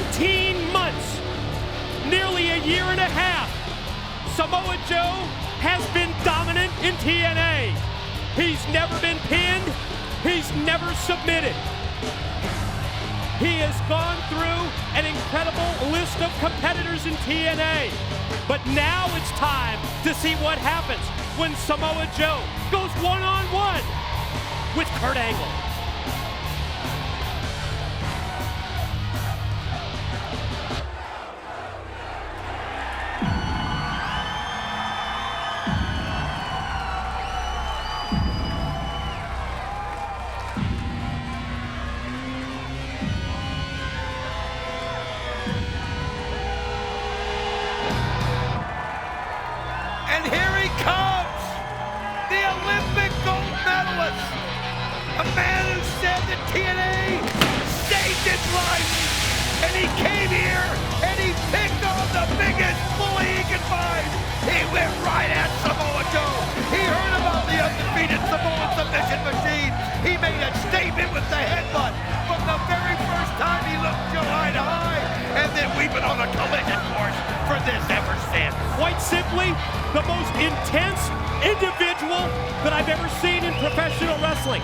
18 months, nearly a year and a half, Samoa Joe has been dominant in TNA. He's never been pinned. He's never submitted. He has gone through an incredible list of competitors in TNA. But now it's time to see what happens when Samoa Joe goes one-on-one with Kurt Angle. And here he comes, the Olympic gold medalist, a man who said that TNA saved his life, and he came here and he picked on the biggest bully he could find. He went right at Samoa Joe. He heard about the undefeated Samoan submission machine. He made a statement with the headbutt from the very first time he looked Joe eye to eye, and then we've been on a collision course for this ever since. Quite simply, the most intense individual that I've ever seen in professional wrestling.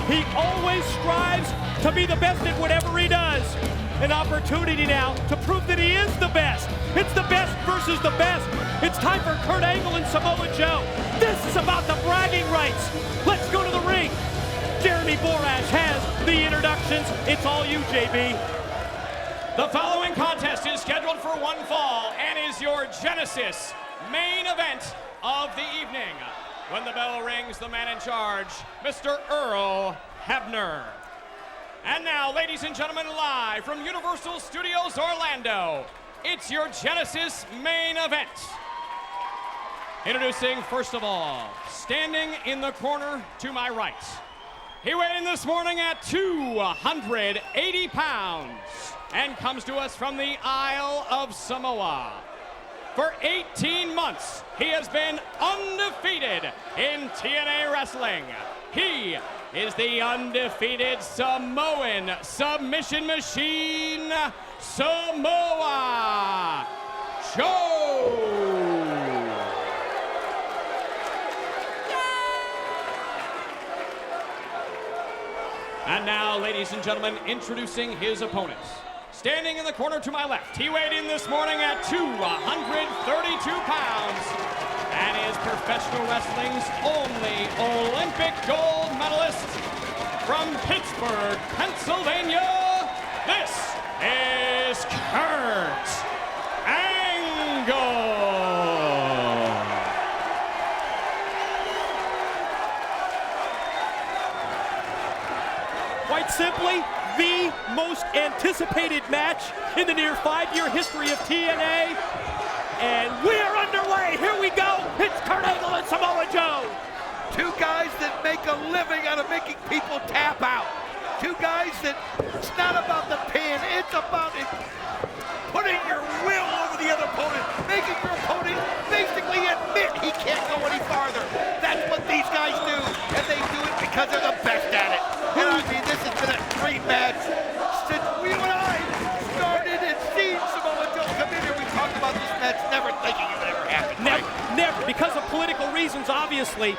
He always strives to be the best at whatever he does. An opportunity now to prove that he is the best. It's the best versus the best. It's time for Kurt Angle and Samoa Joe. This is about the bragging rights. Let's go to the ring. Jeremy Borash has the introductions. It's all you, JB. The following contest is scheduled for one fall and is your Genesis main event of the evening. When the bell rings, the man in charge, Mr. Earl Hebner. And now, ladies and gentlemen, live from Universal Studios Orlando, it's your Genesis main event. Introducing, first of all, standing in the corner to my right. He weighed in this morning at 280 pounds and comes to us from the Isle of Samoa. For 18 months, he has been undefeated in TNA wrestling. He is the undefeated Samoan submission machine, Samoa Joe. And now, ladies and gentlemen, introducing his opponents. Standing in the corner to my left, he weighed in this morning at 232 pounds and is professional wrestling's only Olympic gold medalist from Pittsburgh, Pennsylvania. This is Kurt Angle. Quite simply, the most anticipated match in the near 5-year history of TNA. And we're underway. Here we go. It's Kurt Angle and Samoa Joe. Two guys that make a living out of making people tap out. Two guys that it's not about the pin, it's about it putting your will over the other opponent, making your opponent basically admit he can't go any farther. That's what these guys do, and they do it because they're the best at it. And I mean, this has been a dream match since you and I started and seen Samoa Joe come in here. We talked about this match, never thinking it would ever happen. Never, right? never, because of political reasons, obviously.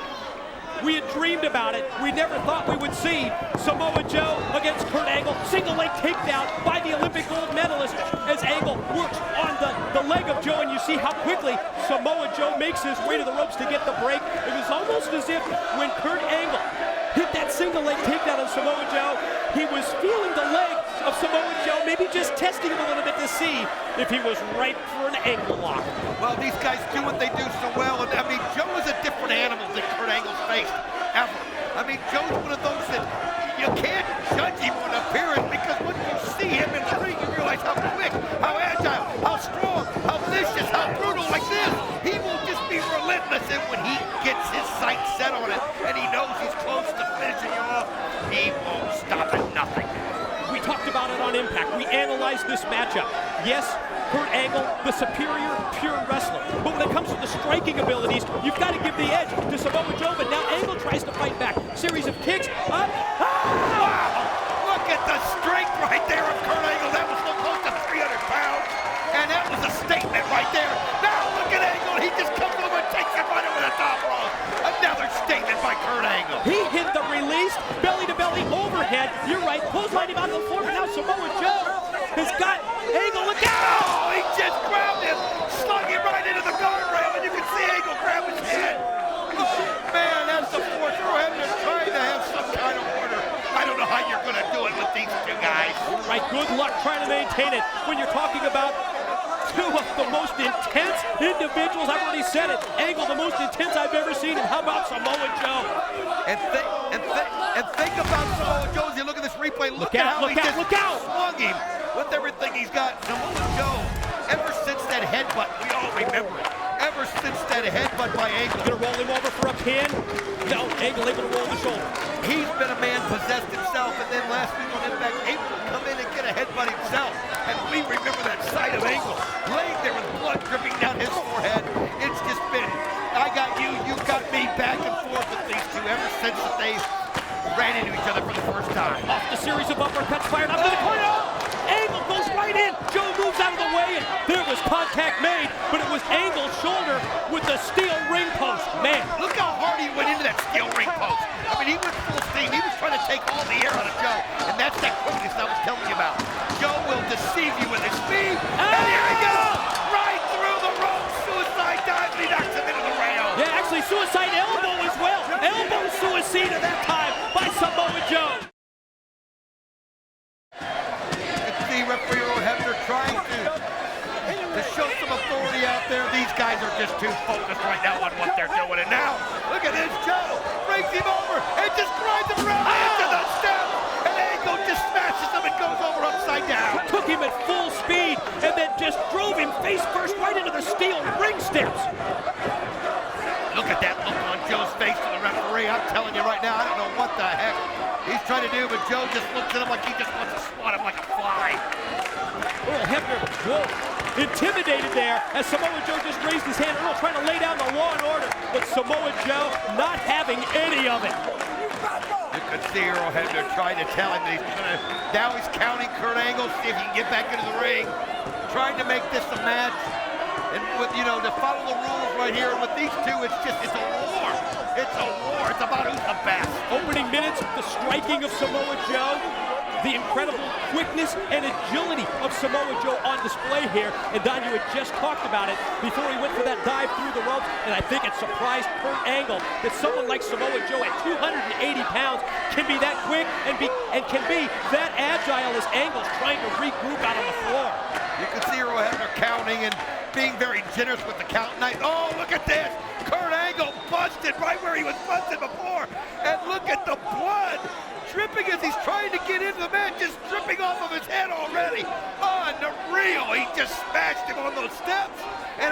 We had dreamed about it. We never thought we would see Samoa Joe against Kurt Angle. Single leg takedown by the Olympic gold medalist as Angle works on the leg of Joe, and you see how quickly Samoa Joe makes his way to the ropes to get the break. It was almost as if when Kurt Angle hit that single leg takedown of Samoa Joe, he was feeling the leg of Samoa Joe, maybe just testing him a little bit to see if he was ripe for an ankle lock. Well, these guys do what they do so well, and I mean, Joe is a different animal than Kurt Angle's faced, ever. I mean, Joe's one of those that you can't judge him on appearance, because when you see him in the ring, you realize how quick, how agile, how strong, how vicious, how brutal. Like this, he will just be relentless, and when he gets his sights set on it, and he knows he's close to finishing you off, he won't stop at nothing. We talked about it on Impact. We analyzed this matchup. Yes, Kurt Angle, the superior, pure wrestler. But when it comes to the striking abilities, you've got to give the edge to Samoa Joe, but now Angle tries to fight back. Series of kicks, up, Wow! Look at the strength right there of Kurt Angle. That was so close to 3 You're right. Clothesline him out on the floor, but now Samoa Joe has got Angle. Look out! Oh, he just grabbed him, slung him right into the guardrail, and you can see Angle grab his head. Oh, man, that's the fourth row. They're trying to have some kind of order. I don't know how you're going to do it with these two guys. Right, good luck trying to maintain it when you're talking about two of the most intense individuals. I've already said it. Angle, the most intense I've ever seen. And how about Samoa Joe? And think about Samoa Joe as you look at this replay. Look at how he just swung him with everything he's got. Samoa Joe, ever since that headbutt, we all remember it. Ever since that headbutt by Angle. Gonna roll him over for a pin. No, Angle able to roll the shoulder. He's been a man possessed himself, and then last week on Impact, able to come in and get a headbutt himself. And we remember that sight of Angle laying there with blood dripping down his forehead. It's just been, I got you, you got me, back and forth with these two ever since they ran into each other for the first time. Off the series of uppercuts fired up to the corner. Angle goes right in. Joe moves out of the way, and there was contact made, but it was Angle's shoulder with the steel ring post. Man, look how hard he went into that steel ring post. I mean, he went full steam. He was trying to take all the air out of Joe, and that's that quickness I was telling you about. Joe will deceive you with his speed, and here he goes, right through the ropes. Suicide dive, and he knocks him into the rail. Yeah, actually suicide elbow as well. Elbow suicide at that time by Samoa Joe. Referee Earl Hebner trying to show some authority out there. These guys are just too focused right now on what they're doing. And now, look at this, Joe brings him over and just drives him around into the steps. And Angle just smashes him and goes over upside down. Took him at full speed and then just drove him face first right into the steel ring steps. Look at that look on Joe's face to the referee. I'm telling you right now, I don't know what the heck he's trying to do, but Joe just looks at him like he just wants to swat him like a fly. Earl Hebner, whoa, intimidated there as Samoa Joe just raised his hand. Earl trying to lay down the law and order, but Samoa Joe not having any of it. You could see Earl Hebner trying to tell him that he's gonna, now he's counting Kurt Angle, see if he can get back into the ring, trying to make this a match. And with, you know, to follow the rules right here, and with these two, it's a war. It's a war. It's about who's the best. Opening minutes, the striking of Samoa Joe, the incredible quickness and agility of Samoa Joe on display here. And Don, you had just talked about it before he went for that dive through the ropes, and I think it surprised Kurt Angle that someone like Samoa Joe at 280 pounds can be that quick and can be that agile as Angle's trying to regroup out on the floor. You can see Earl Hebner counting and being very generous with the count. Oh, look at this. Kurt Angle busted right where he was busted before. And look at the blood dripping as he's trying to get into the match, just dripping off of his head already. Unreal. He just smashed him on those steps. And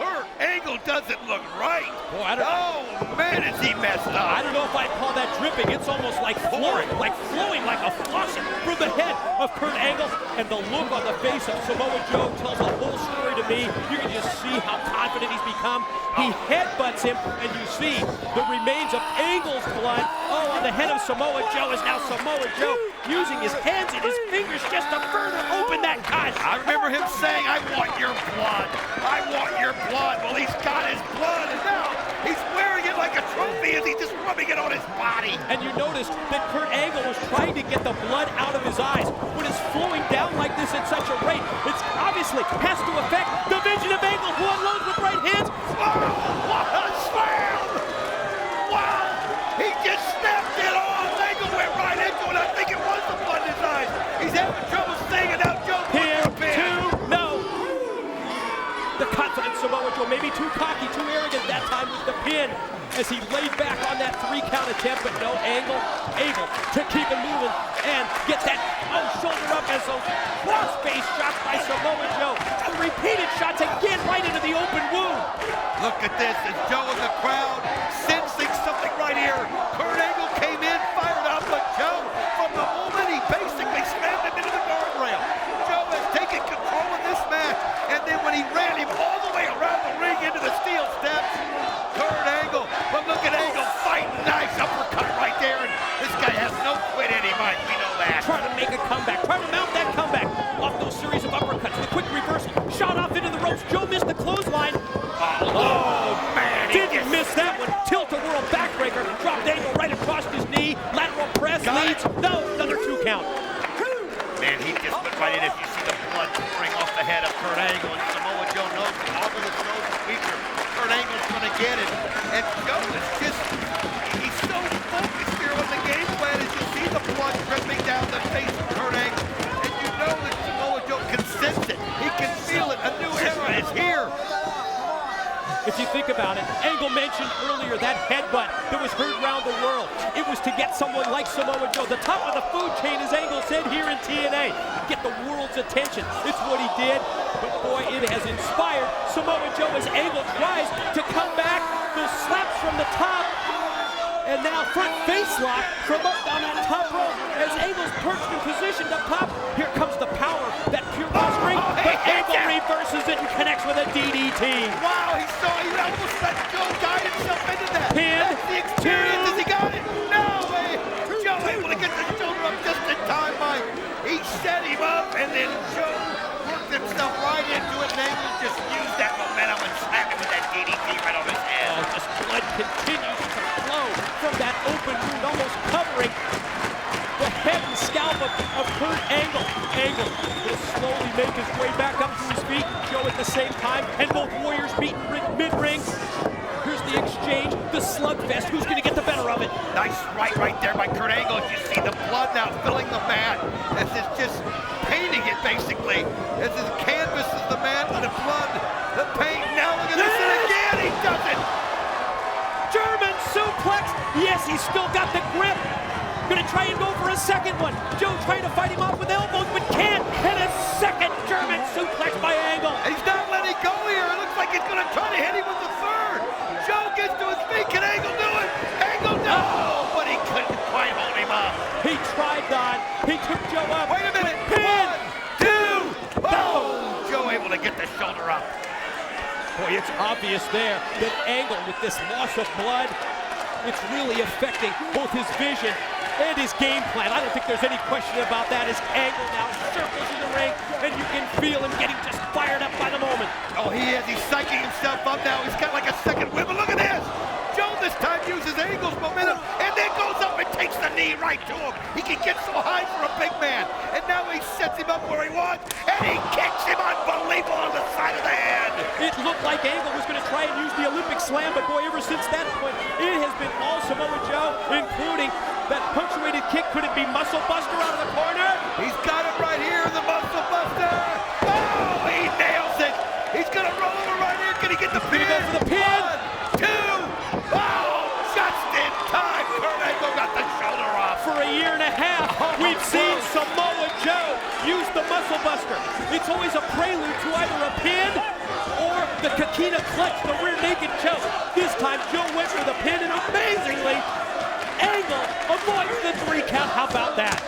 Kurt Angle doesn't look right. Boy, oh, man, is he messed up. I don't know if I'd call that dripping. It's almost like flowing like a faucet from the head of Kurt Angle. And the look on the face of Samoa Joe tells a whole story to me. You can just see how confident he's become. He headbutts him, and you see the remains of Angle's blood. Oh, on the head of Samoa Joe is now Samoa Joe using his hands and his fingers just to further open that cut. I remember him saying, I want your blood. I want your blood. Well, he's got his blood, and now he's wearing it like a trophy as he's just rubbing it on his body. And you notice that Kurt Angle was trying to get the blood out of his eyes. When it's flowing down like this at such a rate, it's obviously has to affect the vision of Angle, who unloads with right hands. Oh, what a slam! Wow! He just snapped it off. Angle went right into it. I think it was the blood in his eyes. He's having trouble saying it out. Joe, no. The confident Samoa Joe, maybe too cocky, too arrogant that time with the pin as he laid back on that 3-count attempt, but no, Angle able to keep it moving and get that shoulder up as those cross-face shots by Samoa Joe. And repeated shots again right into the open wound. Look at this, as Joe in the crowd sensing something right here. Kurt Angle came in, fired up, but Joe, from the moment he basically slammed him into the guardrail. Joe has taken control of this match, and then when he ran him all the way around the ring into the steel steps, Kurt Angle, but look at Angle fighting, nice uppercut right there, and this guy has no quit in him, Mike, we know that. Trying to make a comeback, trying to mount that comeback off those series of uppercuts. The quick reversal, shot off into the ropes. Joe missed the clothesline. Oh man, didn't miss that one. Tilt-a-whirl backbreaker, dropped Angle right across his knee. Lateral press leads. No, another Kurt Angle, and Samoa Joe knows the longer the show's the weaker, Kurt Angle's gonna get it. And Joe is just, he's so focused here on the game plan as you see the blood dripping down the face of Kurt Angle. And you know that Samoa Joe can sense it. He can feel it. A new era is here. If you think about it, Angle mentioned earlier that headbutt that was heard around the world. It was to get someone like Samoa Joe, the top of the food chain, as Angle said here in TNA, get the world's attention. It's what he did, but boy, it has inspired Samoa Joe as Angle tries to come back. Those slaps from the top, and now front face lock from up on that top rope as Angle's perched and positioned up top. Here comes the power, that pure ring, but Angle reverses it and connects with a DDT. Wow, he almost let Joe guide himself into that. Pin, that's the experience. Has he got it? No way. Joe able to get the shoulder up just in time, Mike. He set him up, and then Joe worked himself right into it, and Angle just used that momentum and slapped him with that DDT right on his head. Oh, just blood continues to flow from that open wound, almost covering the head and scalp of Kurt Angle. Angle will slowly make his way back up to his feet. Joe at the same time, and both warriors meet mid-ring. Here's the exchange, the slugfest. Who's going to get the better of it? Nice right there by Kurt Angle. As you see the blood now filling the mat, as it's just painting it basically. As it canvases the mat with the blood, the paint. Now look at this, and again he does it. German suplex. Yes, he's still got the grip. Gonna try and go for a second one. Joe trying to fight him off with elbows, but can't. And a second German suplex by Angle. He's not letting go here. It looks like he's gonna try to hit him with the third. Joe gets to his feet. Can Angle do it? Angle, no! But he couldn't quite hold him up. He tried, Don. He took Joe up. Wait a minute. Pin. 1, 2. Oh! Joe able to get the shoulder up. Boy, it's obvious there that Angle, with this loss of blood, it's really affecting both his vision and his game plan. I don't think there's any question about that as Angle now circles in the ring, and you can feel him getting just fired up by the moment. Oh, he is. He's psyching himself up now. He's got like a second whip. Look at this. Joe this time uses Angle's momentum and then goes up and takes the knee right to him. He can get so high for a big man. And now he sets him up where he wants, and he kicks him unbelievable on the side of the head. It looked like Angle was going to try and use the Olympic slam, but boy, ever since that point, it has been all Samoa Joe, including that punctuated kick. Could it be Muscle Buster out of the corner? He's got it right here, the Muscle Buster. Oh, he nails it. He's going to roll over right here. Can he get the pin? Go for the pin. 1, 2. Oh, just in time. Kurt Angle got the shoulder off. For a year and a half, we've seen Samoa Joe use the Muscle Buster. It's always a prelude to either a pin or the Kakita clutch, the rear naked choke. This time, Joe went for the pin, and amazingly, Angle avoids the 3 count. How about that?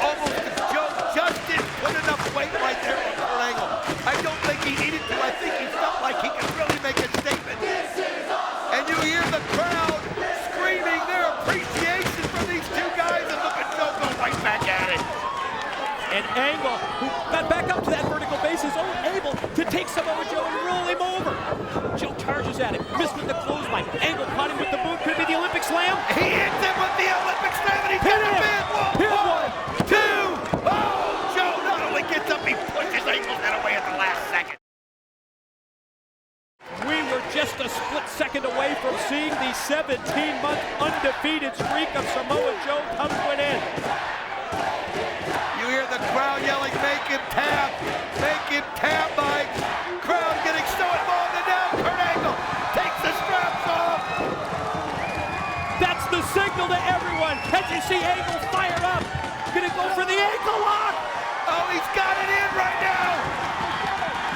Almost Joe just didn't put enough weight right there on Kurt Angle. I don't think he needed to. I think he felt like he could really make a statement. And you hear the crowd screaming their appreciation for these two guys, and look at Joe go right back at it. And Angle, who got back up to that vertical base, is able to take Samoa Joe and roll him over. Joe charges at him, missed with the clothesline. Angle caught him with the boot. Could it be the Olympic slam? He hits him with the Olympic slam, and he's got the pin. 1, 2. Oh, Joe not only gets up, he pushes Angle's head away at the last second. We were just a split second away from seeing the 17-month undefeated streak of Samoa Joe come to an end. You hear the crowd yelling, make him tap, Mike. Crowd getting so involved, and now Kurt Angle takes the straps off. That's the signal to everyone. As you see Angle fire up, gonna go for the ankle lock. Oh, he's got it in right now.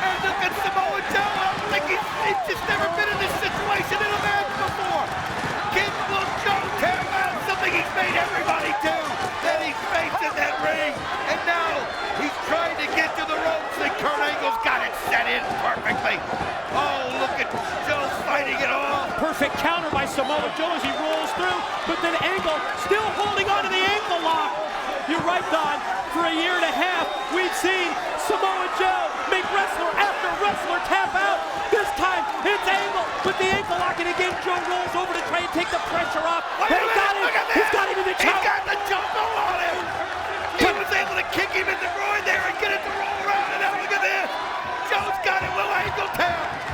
And look at Samoa Joe. I don't think he's just never been in this situation in a match before. Will Joe tap out something he's made everybody do? That he's facing that ring. And now he's trying to get to the ropes, and Kurt Angle's got it set in perfectly. Oh, look at Joe fighting it off. Perfect counter by Samoa Joe as he rolls through, but then Angle still holding on to the ankle lock. You're right, Don. For a year and a half, we've seen Samoa Joe make wrestler after wrestler tap out. This time, it's Angle with the ankle lock, and again, Joe rolls over to try and take the pressure off. Wait a minute, got him. look at this. He's got him in the choke. He's got the choke on him. He was able to kick him in the groin there and get it to roll around, and now look at this.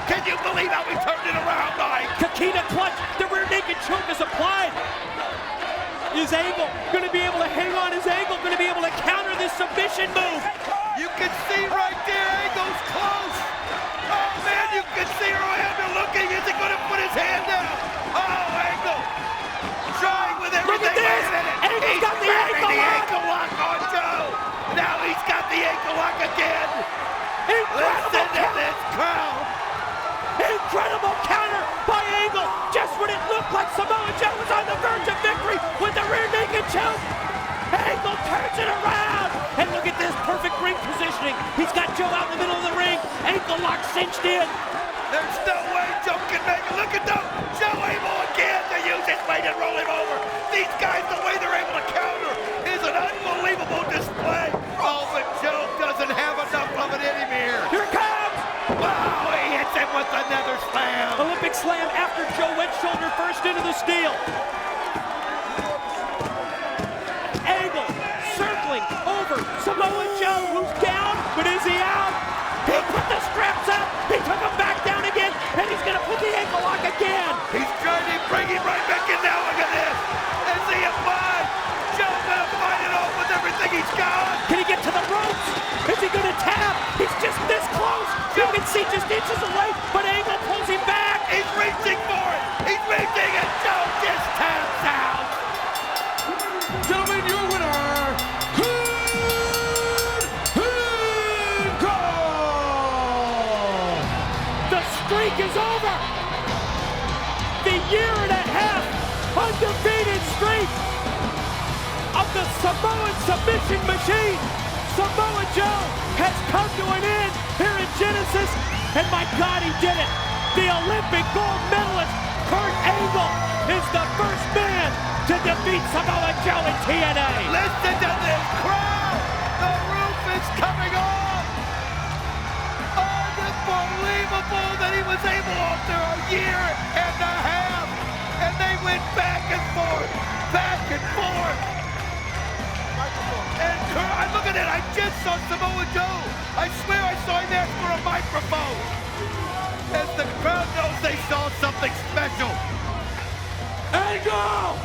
Can you believe how he turned it around, Mike? Coquina clutch. The rear naked choke is applied. Is Angle going to be able to hang on? Is Angle going to be able to counter this submission move? You can see right there, Angle's close. Oh man, you can see Randall looking. Is he going to put his hand down? Oh, Angle trying with everything. Look at this. Angle's got the ankle lock on Joe. Now he's got the ankle lock again. Listen to this crowd. Incredible counter by Angle. Just when it looked like Samoa Joe was on the verge of victory with the rear naked choke. Angle turns it around. And look at this perfect ring positioning. He's got Joe out in the middle of the ring. Ankle lock cinched in. There's no way Joe can make it. Look at Joe. Joe able again to use his weight and roll him over. These guys, the way they're able to counter is an unbelievable display. Oh, but Joe doesn't have enough of it in him here. Here it comes. Wow, he hits him with another slam. Olympic slam after Joe went shoulder first into the steel. Angle circling over Samoa Joe, who's down, but is he out? He put the straps up. He took him back down again, and he's going to put the ankle lock again. He's trying to bring him right back in now. Look at this. Is he a fight? Joe's going to fight it off with everything he's got. Can he get to the ropes? Is he going to tap? He's just this close. You can see just inches away, but Angle pulls him back. He's reaching for it. He's reaching, and Joe just taps out. Gentlemen, your winner, The streak is over. The year-and-a-half undefeated streak of the Samoan submission machine. Samoa Joe has come to an end here in Genesis, and my God, he did it. The Olympic gold medalist, Kurt Angle, is the first man to defeat Samoa Joe in TNA. Listen to this crowd. The roof is coming off. Unbelievable that he was able after a year and a half. And they went back and forth, back and forth. And look at it, I just saw Samoa Joe. I swear I saw him ask for a microphone. As the crowd knows they saw something special. Angle!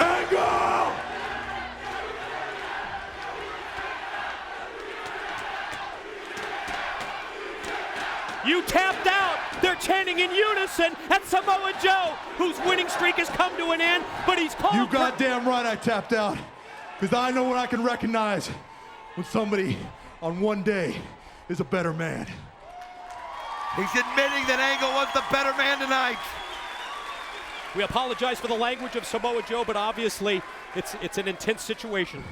Angle! You tapped out. They're chanting in unison at Samoa Joe, whose winning streak has come to an end, but he's called. You goddamn right I tapped out. Because I know what I can recognize when somebody on one day is a better man. He's admitting that Angle was the better man tonight. We apologize for the language of Samoa Joe, but obviously it's an intense situation.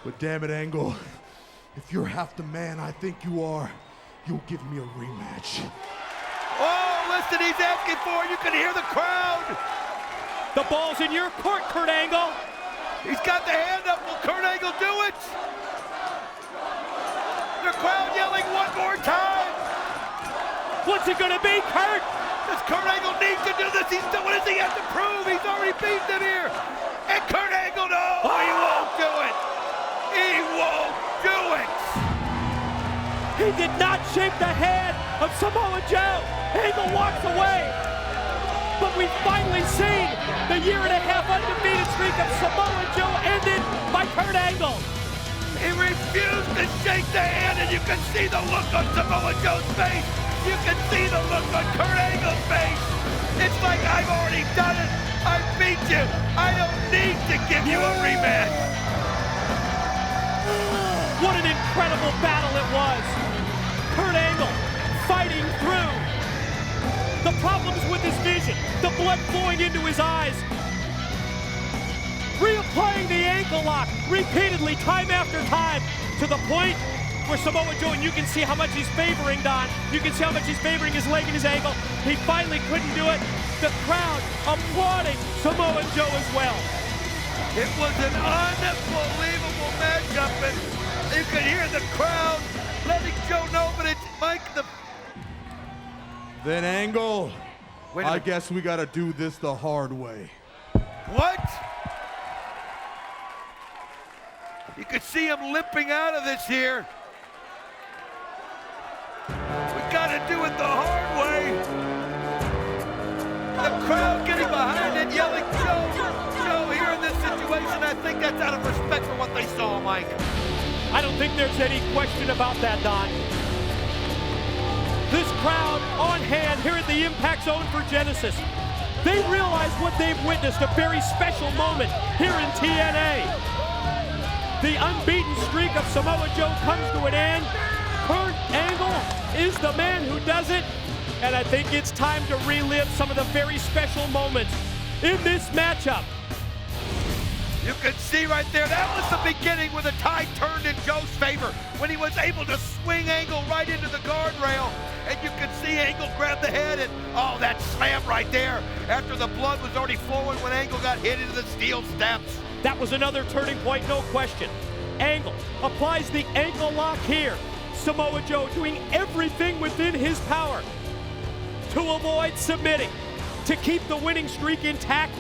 But damn it, Angle, if you're half the man I think you are, you'll give me a rematch. Oh, listen, he's asking for it. You can hear the crowd. The ball's in your court, Kurt Angle. He's got the hand up. Will Kurt Angle do it? The crowd yelling one more time. What's it gonna be, Kurt? Does Kurt Angle need to do this? What does he have to prove? He's already beaten him here. And Kurt Angle, no, he won't do it. He won't do it. He did not shake the hand of Samoa Joe. Angle walks away. But we've finally seen the year-and-a-half undefeated streak of Samoa Joe ended by Kurt Angle. He refused to shake the hand, and you can see the look on Samoa Joe's face. You can see the look on Kurt Angle's face. It's like, I've already done it. I beat you. I don't need to give you a rematch. What an incredible battle it was. Kurt Angle fighting through the problems with his vision, the blood flowing into his eyes, reapplying the ankle lock repeatedly, time after time, to the point where Samoa Joe, and you can see how much he's favoring Don, you can see how much he's favoring his leg and his ankle. He finally couldn't do it. The crowd applauding Samoa Joe as well. It was an unbelievable matchup, and you could hear the crowd letting Joe know, but it's Mike the... Then Angle, Wait a I minute. guess we gotta do this the hard way. What? You could see him limping out of this here. crowd getting behind it, yelling, Joe, Joe, here in this situation. I think that's out of respect for what they saw, Mike. I don't think there's any question about that, Don. This crowd on hand here at the Impact Zone for Genesis. They realize what they've witnessed, a very special moment here in TNA. The unbeaten streak of Samoa Joe comes to an end. Kurt Angle is the man who does it. And I think it's time to relive some of the very special moments in this matchup. You can see right there, that was the beginning when the tide turned in Joe's favor, when he was able to swing Angle right into the guardrail. And you can see Angle grab the head and, oh, that slam right there after the blood was already flowing when Angle got hit into the steel steps. That was another turning point, no question. Angle applies the ankle lock here. Samoa Joe doing everything within his power to avoid submitting, to keep the winning streak intact.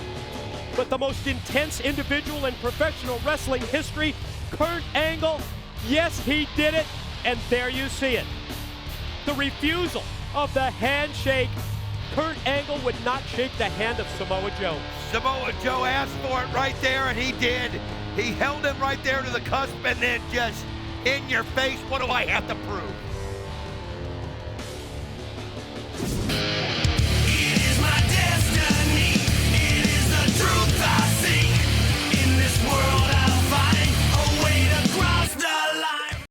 But the most intense individual in professional wrestling history, Kurt Angle, yes, he did it, and there you see it. The refusal of the handshake. Kurt Angle would not shake the hand of Samoa Joe. Samoa Joe asked for it right there, and he did. He held him right there to the cusp, and then just in your face, what do I have to prove?